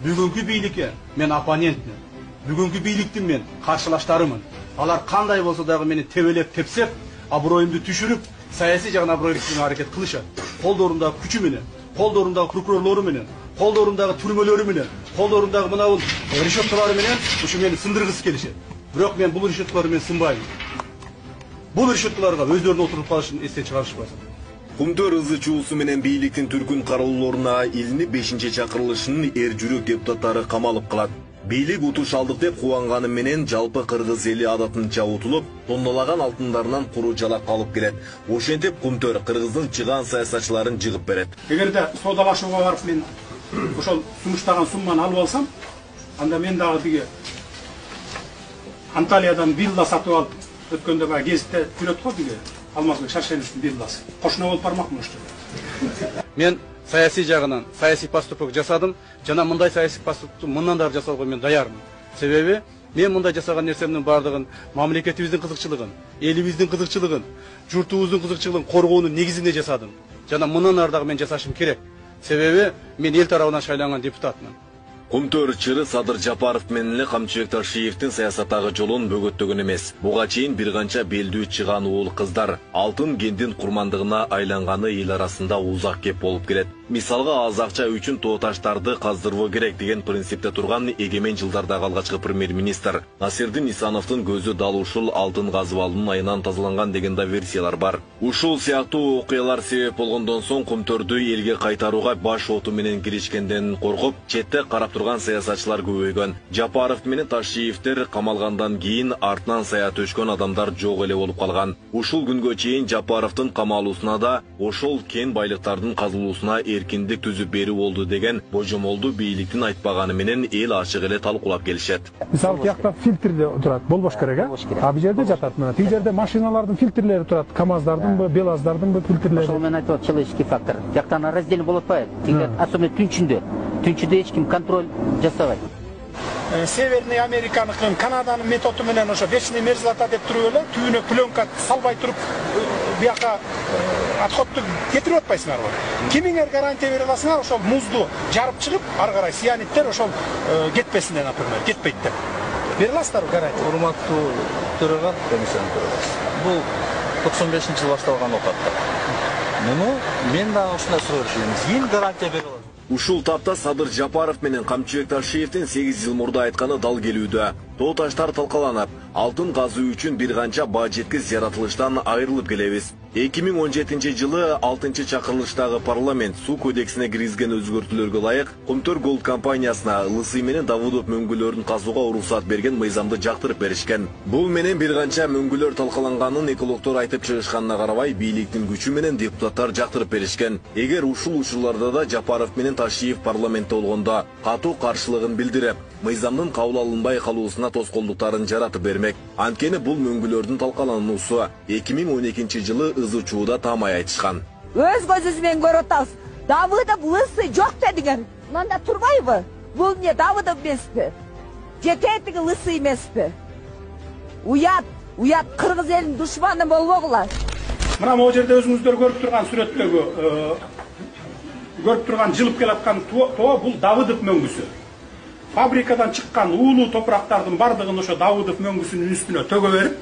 Бүгүнкү бийликке мен оппонентмин. Бүгүнкү бийликтин мен каршылаштарымын. Алар кандай болсо дагы мени тебелеп тепсеп, аброюмду түшүрүп, саясий жагынан аброюмду түшүрүүгө аракет кылышат. Колдорундагы күчү менен, колдорундагы прокурорлору менен, колдорундагы түрмөлөрү менен, колдорундагы мына бул решеткалары менен ушу мени сындыргысы келишет. Бирок мен бул решеткалар менен сынбайм. Бул решеткаларга өздөрүнүн отуруп калышын эстен чыгарышпасын. Кумтөр ызы чуусу менен бийликтин түркүн кароолоруна илинип 5-чакырылышынын эр жүрөк депутаттары камалып калат. Бийлик утуш алдык деп кубанганы менен жалпы кыргыз эли адатынча утулуп, тоннолаган алтындарынан куру жалап калып келет. Ошентип Кумтөр кыргыздын чыгаан саясатчыларын жыгып берет. Эгерде соодалашууга барып мен ошол сунуштаган сумманы алып алсам, анда мен дагы тиги Анталиядан вилла сатып алып өткөндө баа гезитте жүрөт го тиги Алмазбек Шаршеновдун вилласы. Кошуна болуп бармакмын ошто. Мен саясий жагынан саясий поступок жасадым. Жана мындай саясий поступокту мындан да жасоого мен даярмын. Себеби мен мындай жасаган нерсемдин бардыгын мамлекетибиздин кызыкчылыгын, элибиздин кызыкчылыгын, журтубуздун кызыкчылыгын коргоонун негизинде жасадым. Жана мындан ары дагы мен жасашым керек. Себеби мен эл тарабынан шайланган депутатмын. Кумтөр чыры Садыр Жапаров менен эле Камчыбек Таршиевдин саясаттагы жолун бөгөттөгөн эмес. Буга чейин бир канча белдүү чыган уул кыздар алтын кендин курмандыгына айланганы эл арасында узак кеп болуп келет. Мисалга аз акча үчүн тооташтарды каздыруу керек деген принципте турган эгемен жылдардагы алгачкы премьер-министр Насирдин Исановдун көзү дал ушул алтын казып алуунун айынан тазаланган деген да версиялар бар. Ушул сыяктуу окуялар себеп болгондон соң Кумтөрдү элге кайтарууга баш оту менен киришкенден коркуп, четте карап турган саясатчылар көбөйгөн. Жапаров менен Ташиевдер камалгандан кийин артынан сая төшкөн адамдар жок эле болуп калган. Ушул күнгө чейин Жапаровдун камалуусуна да ошол кен байлыктардын казылуусуна эркиндик түзүп берүү болду деген божомолду бийликтин айтпаганы менен эл ачык эле талкуулап келишет. Мисалы тиякта фильтрде турат, болбош керек, а бул жерде жатат мына. Тиги жерде машиналардын фильтрлери турат, КамАЗдардынбы, БелАЗдардынбы фильтрлери. Ошол мен айтып человеческий фактор. Тияктан раздельно болуп атпайбы? Тиги особенно түнчүндө. Түнчүдө эч ким контроль жасабайт. Северный Американыкын, Канаданын методу менен ошо вечный мерзлота деп туруп эле түбүнө пленка салбай туруп бияка отходду кетирип атпайсыңарбы? Кимиңер гарантия бере аласыңар ошол музду жарып чыгып, ары карай сианиттер ошол кетпесин, например, кетпейт деп. Бере аласыздарбы гарантия? Урматтуу төрага, комиссиянын төрагасы. Бул 95-жылы башталган окатта. Муну мен дагы ушундай суроо беришим. Ким гарантия бере алат? Ушул тапта Садыр Жапаров менен Камчыбек Таршиевдин 8 жыл мурда айтканы дал келүүдө. Тоо таштар талкаланып, алтын казуу үчүн бир канча баа жеткис жаратылыштан айрылып келебиз. 2017 жылы 6-чакырылыштагы парламент суу кодексине киргизген өзгөртүүлөргө ылайык Кумтөр Голд компаниясына Лысый менен Давудов мөңгүлөрүн казууга уруксат берген мыйзамды жактырып беришкен. Бул менен бир канча мөңгүлөр талкаланганын экологдор айтып чыгышканына карабай, бийликтин күчү менен депутаттар жактырып беришкен. Эгер ушул учурларда да Жапаров менен Ташиев парламентте болгондо катуу каршылыгын билдирип, мыйзамдын кабыл алынбай калуусуна тоскоолдуктарын жаратып бермек. Анткени бул мөңгүлөрдүн талкалануусу 2012 жылы ызы чууда таамай айтышкан. Өз көзүбүз менен көрүп атабыз. Давыдов Лысый жок дедиңер. Мында турбайбы? Бул эмне Давыдов эмеспи? Жететиги Лысый эмеспи? Уят кыргыз элинин душманы болбогула. Мына могу жерде өзүңүздөр көрүп турган сүрөттөгү көрүп турган жылып келаткан тоо бул Давыдов мөңгүсү. Фабрикадан чыккан уулуу топурактардын бардыгын ошо Давыдов мөңгүсүнүн үстүнө төгө берип,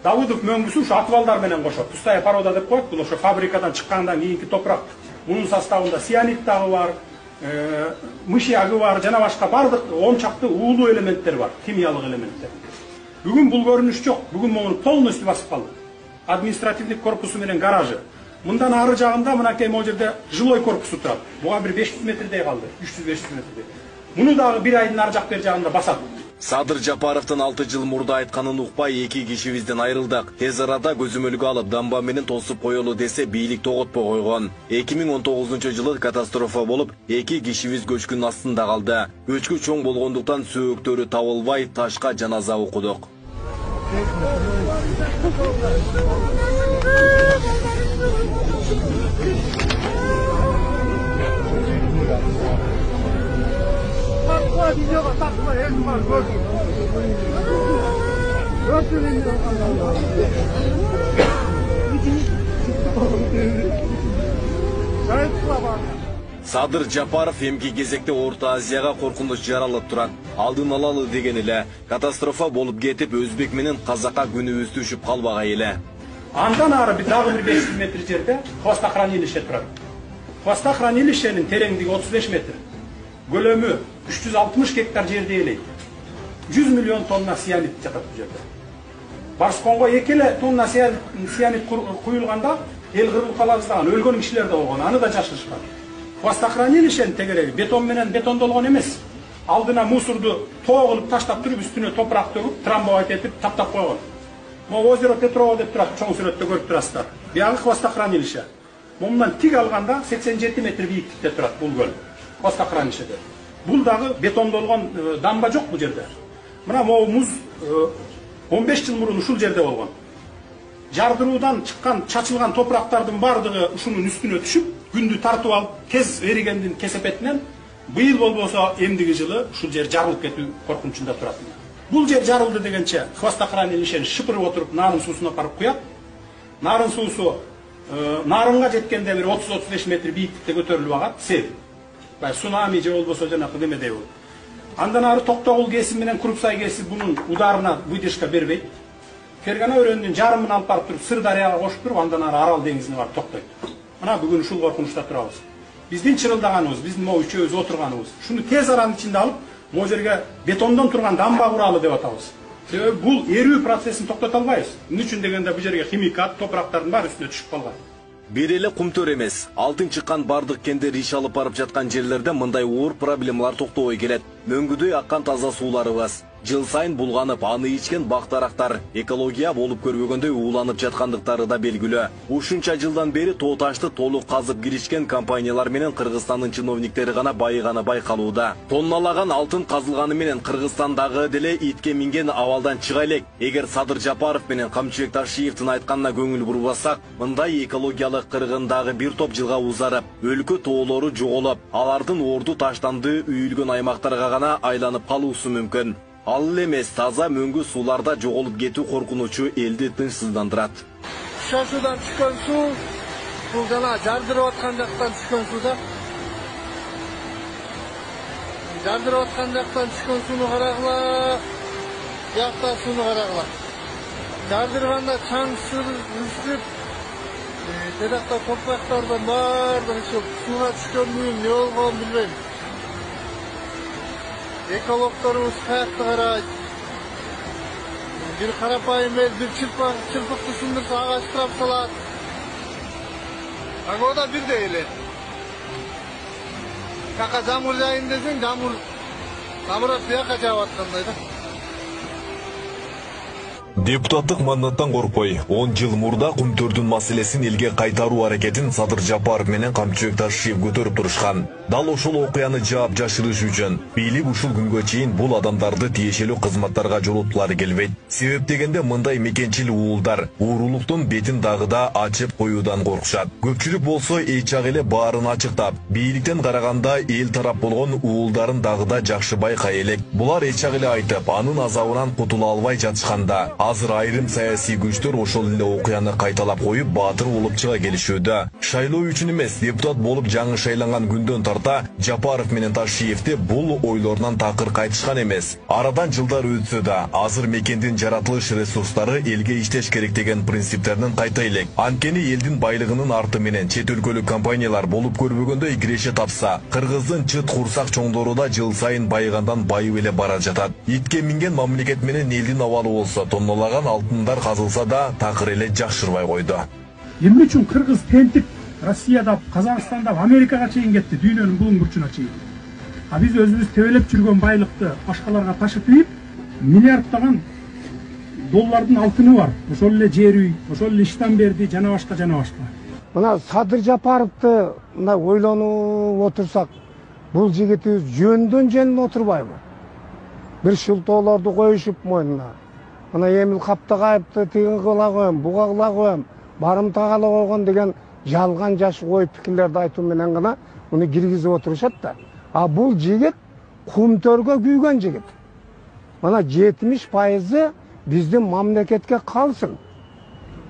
Давыдов мөңгүсү ушу атыбалдар менен кошо пустая порода деп коет. Бул ошо фабрикадан чыккандан кийинки топурак. Мунун составында цианид дагы бар, мышьягы бар, жана башка бардык 10 чакты уулуу элементтер бар, химиялык элементтер. Бүгүн бул көрүнүш жок. Бүгүн муну полностью басып калды. Административдик корпусу менен гаражы. Мындан ары жагында мынакей могу жерде жилой корпусу турат. Буга бир 500 метрдей калды, 300-500 метрдей. Муну дагы бир айдын ары жак бер жагында басат. Садыр Жапаровдун 6 жыл мурда айтканын укпай эки кишибизден айрылдык. Тез арада көзөмөлгө алып дамба менен тосуп коелу десе бийлик тоготпой койгон. 2019 жылы катастрофа болуп, эки кишибиз көчкүн астында калды. Көчкү чоң болгондуктан сөөктөрү табылбай ташка жаназа окудук. Videoga takma, elim var, gördüm. Gördüm. Şahit bak. Садыр Жапаров эмки кезекте Орта Азияга коркунуч жаралып турат. Алдын алалы деген эле катастрофа болуп кетип, Өзбек менен Казакка күнүбүз түшүп калбагай эле. Андан ары дагы бир 500 метр жерде хвостохранилище турат. Хвостохранилищенин тереңдиги 35 метр. Көлөмү 360 гектар жерди ээлейт. 100 миллион тонна цианид жатат бул жерде. Барсконго 2 тонна цианид куюлганда эл кырылып калабыздаган өлгөн кишилер да болгон, аны да жашырышкан. Хвостохранилищенин тегереги бетон менен бетондолгон эмес. Алдына мусорду тоо кылып таштап туруп, үстүнө топурак төгүп, трамбовать этип таптап койгон. Могу озеро Петрово деп турат, чоң сүрөттө көрүп турасыздар. Биягы хвостохранилище. Момундан тик алганда 87 метр бийиктикте турат бул көл. Хвостохранилищеде. Бул дагы бетондолгон дамба жок бул жерде. Мына могу муз 15 жыл мурун ушул жерде болгон. Жардыруудан чыккан, чачылган топурактардын бардыгы ушунун үстүнө түшүп, күндү тартып алып, кез эригендин кесепетинен быйыл болбосо эмдиги жылы ушул жер жарылып кетүү коркунучунда турат. Бул жер жарылды дегенче хвостохранилищени шыпырып отуруп нарын суусуна апарып куят. Нарын суусу нарынга жеткенде бир 30-35 метр бийиктикте көтөрүлүп агат, сел. Цунами же болбосо жанакы немедей болот. Андан ары Токтогул кесип менен Крупсай кесип бунун ударына выдержка бербейт. Фергана өрөөнүнүн жарымын алып барып туруп Сырдарыяга кошуп туруп, андан ары Арал деңизине барып токтойт. Мына бүгүн ушул коркунучта турабыз. Биздин чырылдаганыбыз, биздин могу үчөөбүз отурганыбыз, шуну тез аранын ичинде алып, могу жерге бетондон турган дамба куралы деп атабыз. Себеби бул эрүү процессин токтото албайбыз. Эмне үчүн дегенде бул жерге химикат, топурактардын баары үстүнө түшүп калган. Бир эле кумтөр эмес, алтын чыккан бардык кендер иш алып барып жаткан жерлерде мындай оор проблемалар токтобой келет. Мөңгүдөй аккан таза сууларыбыз жыл сайын булганып, аны ичкен бактарактар экология болуп көрбөгөндөй ууланып жаткандыктары да белгилүү. Ушунча жылдан бери тоо ташты толук казып киришкен компаниялар менен Кыргызстандын чиновниктери гана байыганы байкалууда. Тонналаган алтын казылганы менен Кыргызстандагы деле итке минген абалдан чыга элек. Эгер Садыр Жапаров менен Камчыбек Ташиевдин айтканына көңүл бурбасак, мындай экологиялык кыргындагы бир топ жылга узарып, өлкө тоолору жоголуп, алардын орду таштанды үйүлгөн аймактарга гана айланып калуусу мүмкүн. Ал эмес таза мөңгү сууларда жоголуп кетүү коркунучу элди тынчсыздандырат. Шашудан түшкөн суу, бул жана жардырып аткан жактан түшкөн суу да. Жардырып аткан жактан түшкөн сууну карагыла, бияқта сууну карагыла. Жардырганда чаң үсүп, тедакта топурактардын баардыгы сууга түшкөнү эмне болгонун билбейм. Экологторубуз каякты карайт. Бир карапайым эл бир чырпыкты сындырса агач турап салат. Агода бирдей эле. Кака жамыр жайын десең, жамырат бияка жаап аткандай да. Депутаттык мандаттан коркпой, 10 жыл мурда кумтөрдүн маселесин элге кайтаруу аракетин Садыр Жапаров менен Камчыбек Ташиев көтөрүп турушкан. Дал ошол окуяны жаап жашырыш үчүн бийлик ушул күнгө чейин бул адамдарды тиешелүү кызматтарга жолотулары келбейт. Себеп дегенде мындай мекенчил уулдар уурулуктун бетин дагы да ачып коюудан коркушат. Көпчүлүк болсо эчак эле баарын ачыктап, бийликтен караганда эл тарап болгон уулдарын дагы да жакшы байкай элек. Булар эчак эле айтып, анын азабынан кутула албай жатышканда, азыр айрым саясий күчтөр ошол эле окуяны кайталап коюп баатыр болуп чыга келишүүдө. Шайлоо үчүн эмес, депутат болуп жаңы шайланган күндөн тарта Жапаров менен Ташиевди бул ойлорунан такыр кайтышкан эмес. Арадан жылдар өтсө да, азыр мекендин жаратылыш ресурстары элге иштеш керек деген принциптерден кайта элек. Анткени элдин байлыгынын арты менен чет өлкөлүк компаниялар болуп көрбөгөндөй киреше тапса, Кыргыздын чыт курсак чоңдору да жыл сайын байыгандан байып эле бара жатат. Итке минген мамлекет менен элдин абалы болсо, тоннолаган алтындар казылса да такыр эле жакшырбай койду. Эмне үчүн Кыргыз тентип Россияда, Казакстанда, Америкага чейин кетти, дүйнөнүн булуң бурчуна чейин. А биз өзүбүз тебелеп жүргөн байлыкты башкаларга ташып ийип, миллиарддаган доллардын алтыны бар. Ошол эле жер үй, ошол эле Иштанберди, жана башка. Мына Садыр Жапаровду мына ойлонуп отурсак, бул жигитибиз жөндөн отурбайбы? Бир шылтоолорду коюшуп мойнуна. Мына Эмил Каптагайевди тигин кыла коем, буга кыла коем, барымта кала койгон деген жалган жаш ой пикирлерди айтуу менен гана муну киргизип отурушат да. А бул жигит кумтөргө күйгөн жигит. Мына 70% биздин мамлекетке калсын.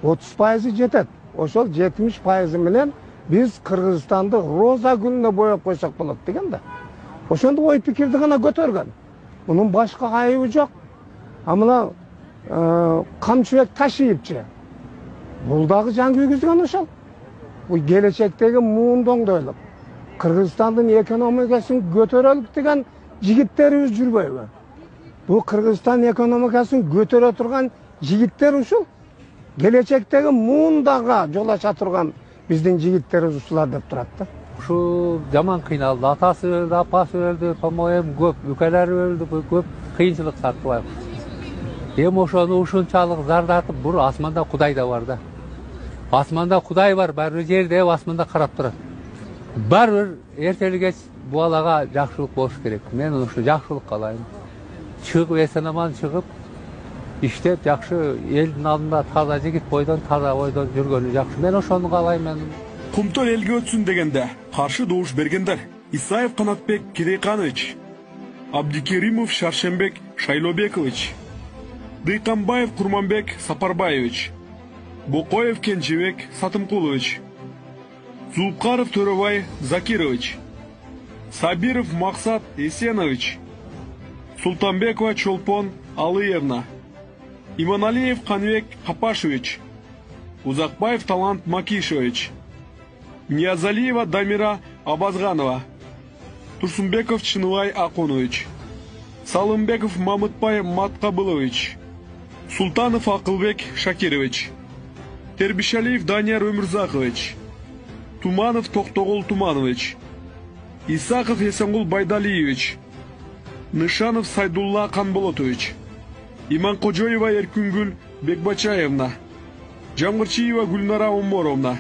30% жетет. Ошол 70% менен Biz Kırgızстанды роза гүлүнө боеп койсок болот деген да. Ошондо ой пикирди гана көтөргөн. Мунун башка айыбы жок. А мына камчыбек Ташиевчи. Бул дагы жан күйгүзгөн ошол. Бул келечектеги муунdoңдойлук. Кыргызстандын экономикасын көтөрөлүк деген жигиттерибиз жүрбөйбү? Бул Кыргызстан экономикасын көтөрө турган жигиттер ушул. Келечектеги муундага жол ача турган биздин жигиттерибиз ушулар деп турат да. Ушу жаман кыйналды. Атасы өлдү, апасы өлдү, по-моему, көп үкөлөр өлдү, көп кыйынчылык тартып. Эми ошону ушунчалык зардатып, бур асманда Кудай да бар да. Асманда Кудай бар, баары жерде асманда карап турат. Баары эртели кеч бул балага жакшылык болуш керек. Мен ушу жакшылык каалайм. Чыгып эсен-аман чыгып, иштеп жакшы элдин алдында таза жигит бойдон, таза ойдон жүргөнү жакшы. Мен ошону каалайм. Мен Кумтол элге өтсүн дегенде каршы добуш бергендер: Исаев Канатбек Керейканович, Абдикеримов Шаршембек Шайлобекович, Дыйканбаев Курманбек Сапарбаевич, Бокоев Кенжебек Сатымкулович, Зулкаров Төрөбай Закирович, Сабиров Максат Эсенович, Султанбекова Чолпон Алыевна, Иманалиев Канбек Капашевич, Узакбаев Талант Макишевич, Ниязалиева Дамира Абазганова, Турсунбеков Чынылай Акунович, Салымбеков Мамытбай Маткабылович, Султанов Акылбек Шакирович, Тербишалиев Данияр Өмүрзакович, Туманов Токтогул Туманович, Исаков Эсенгул Байдалиевич, Нышанов Сайдулла Канболотович, Иманкожоева Эркүнгүл Бекбачаевна, Жамгырчиева Гүлнара Оморовна,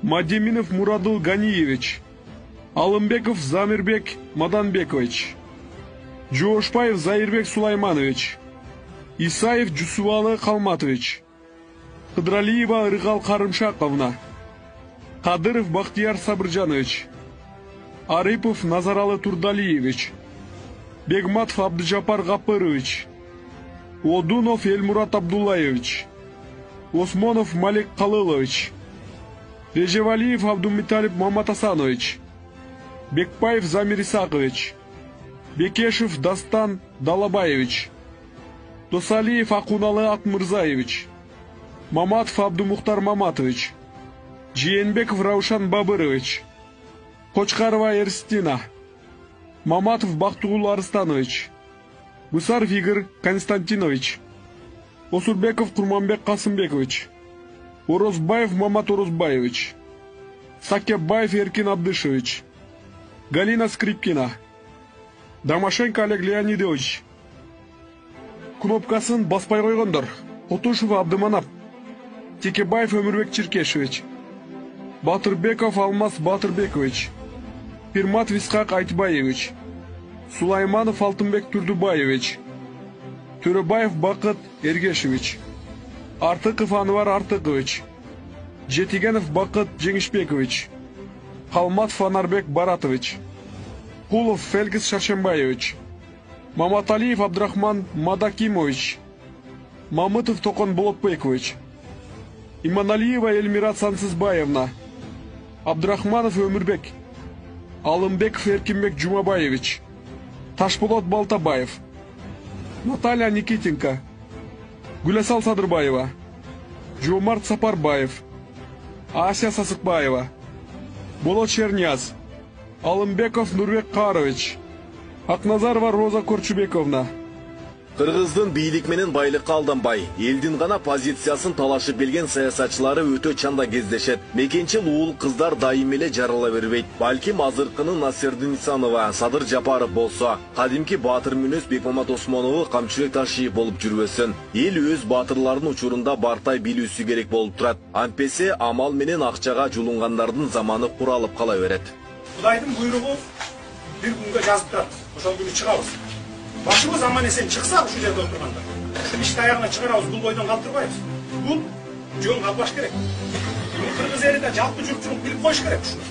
Мадеминов Мурадыл Ганиевич, Алымбеков Замирбек Маданбекович, Жоошпаев Заирбек Сулайманович, Исаев Жусувалы Калматович, Кыдралиева Рыгал Карымшаковна, Кадыров Бахтияр Сабыржанович, Арипов Назаралы Турдалиевич, Бегматов Абдыжапар Гапырович, Одунов Эльмурат Абдуллаевич, Осмонов Малик Калылович, Режевалиев Абдумиталип Маматасанович, Бекпаев Замир Исакович, Бекешев Дастан Далабаевич, Досалиев Акуналы Атмырзаевич, Маматов Абдумухтар Маматович, Жиенбеков Раушан Бабырович, Кочкарова Эрстина, Маматов Бахтугул Арыстанович, Гусаров Игорь Константинович, Осурбеков Курманбек Касымбекович, Орозбаев Мамат Орозбаевич, Сакебаев Эркин Абдышевич, Галина Скрипкина, Домашенко Олег Леонидович. Кнопкасын баспай койгондор: Отушев Абдыманап, Текебаев Өмүрбек Черкешевич, Батырбеков Алмаз Батырбекович, Пирматов Исхак Айтбаевич, Сулайманов Алтынбек Турдубаевич, Төрөбаев Бакыт Эргешевич, Артыков Анвар Артыкович, Жетигенов Бакыт Жеңишбекович, Халматов Анарбек Баратович, Кулов Фелгис Шаршембаевич, Маматалиев Абдрахман Мадакимович, Мамытов Токон Болотбекович, Иманалиева Эльмира Сансызбаевна, Абдрахманов Өмүрбек, Алымбеков Эркинбек Жумабаевич, Ташполот Балтабаев, Наталья Никитенко, Гулясал Садырбаева, Жомарт Сапарбаев, Ася Сасыкбаева, Болот Черняз, Алымбеков Нурбек Карович, Акназарова Роза Корчубековна. Кыргыздын бийлик менен байлыкка алданбай, элдин гана позициясын талашып келген саясатчылары өтө чанда кездешет. Мекенчил уул кыздар дайым эле жарыла бербейт. Балким азыркынын Насердин Исанова, Садыр Жапаров болсо, кадимки баатыр мүнөз Бекмамат Осмонову Камчыбек Ташиев болуп жүрбөсүн. Эл өз баатырлардын учурунда бартай билүүсү керек болуп турат. Антпесе амал менен акчага жулунгандардын заманы куралып кала берет. Кудайдын буйругу бир күнгө жазып турат. Ошол күнү чыгабыз. Başımız aman esen çıksa şu yerde oturganda. İşte ayağına çıkarabız, bul boydan kaldırmayız. Bul, jön kalbaş gerek. Bu Kırgız elinde jalpı jurtçuluk bilip koyuş gerek şunu.